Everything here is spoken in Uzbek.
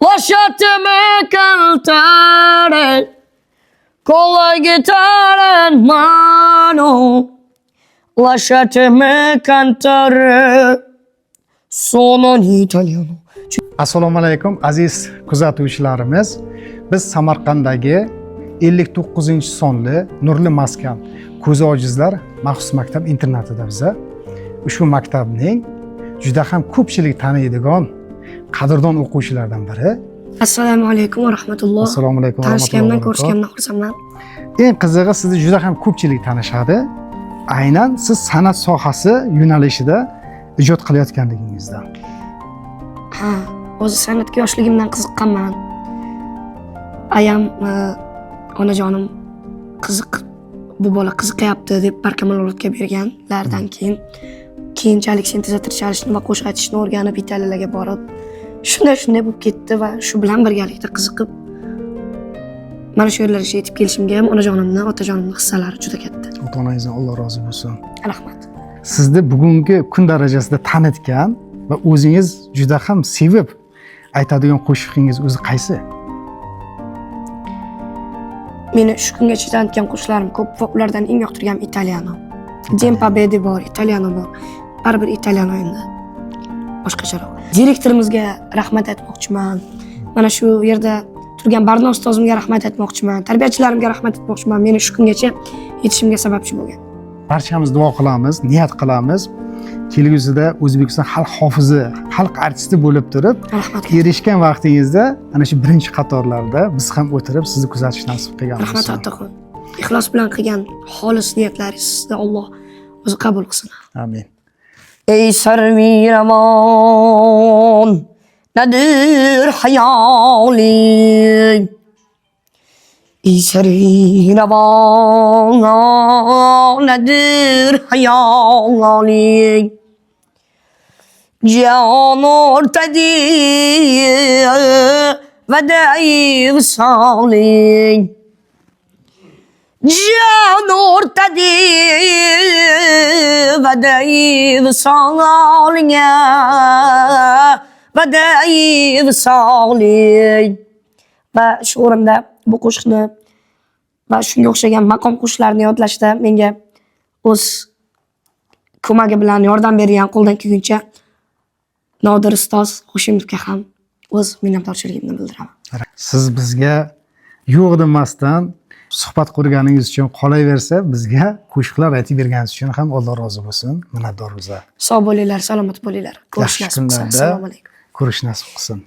Lasciatemi cantare con la chitarra in mano. Lasciatemi cantare, sono un italiano. Assalomu alaykum aziz kuzatuvchilarimiz. Biz Samarqanddagi 59-sonli Nurli maskan ko'zi ojizlar maxsus maktab internatida biza. Ushbu maktabning juda ham ko'pchilik taniydigan qadrdon o'quvchilaridan biri. Assalomu alaykum va rahmatulloh. Assalomu alaykum va rahmatulloh. Tanishganimdan, ko'rishganimdan xursandman. Eng qizig'i sizni juda ham ko'pchilik tanishadi. Aynan siz san'at sohasi yo'nalishida ijod qilayotganligingizdan. Ha, o'zi san'atga yoshligimdan qiziqqanman. Ayam onajonim bu bola qiziqyapti deb barkamollikka berganlardan keyinchalik sintezator chalishni va qo'shiq aytishni o'rganib Italiyalarga borib, shunday bo'lib ketdi va shu bilan birgalikda qiziqib mana shu yerlarga yetib kelishimga ham onajonimni, otajonimning hissalari juda katta. Ota-onangizdan Alloh rozi bo'lsin. Rahmat. Sizni bugungi kun darajasida tanitgan va o'zingiz juda ham sevib aytadigan qo'shiqingiz o'zi qaysi? Meni shu kungacha tanitgan qo'shiqlarim ko'p va ulardan eng yoqtirganim Italiano. Dempa Bedi bor, Italiano bor. Baribir Italiano endi. Boshqacharoq. Direktorimizga rahmat aytmoqchiman. Mana shu yerda turgan Barno ustozimga rahmat aytmoqchiman. Tarbiyachilarimga rahmat aytmoqchiman. Meni shu kungacha yetishimga sababchi bo'lgan. Barchamiz duo qilamiz, niyat qilamiz. Kelgusida O'zbekiston xalq hofizi, xalq artisti bo'lib turib, erishgan vaqtingizda ana shu birinchi qatorlarda biz ham o'tirib sizni kuzatish nasib qilgan bo'lsin. Rahmat otaxon. Ixlos bilan qilgan xolis niyatlaringizni Alloh o'zi qabul qilsin. Amin. Ey sarviramon, nadir hayoling. Ey sarviramon, nadir hayoling. Can ortadir ve daim saling. Can ortadir ve daim saling. Ve daim saling. Va shu o'rinda bu qo'shiqni va shunga o'xshagan maqom qo'shiqlarni yodlashda menga o'z ko'magi bilan yordam bergan qo'ldan kelguncha Nodir ustoz Hoshimovga ham o'z minnatdorchiligimni bildiraman. Siz bizga yo'q demasdan suhbat qurganingiz uchun qolaversa, bizga qo'shiqlar aytib berganingiz uchun ham Alloh rozi bo'lsin. Minnatdormiz. Sog' bo'linglar, salomat bo'linglar. Ko'rish nasib qilsin. Assalomu alaykum. Ko'rish nasib qilsin.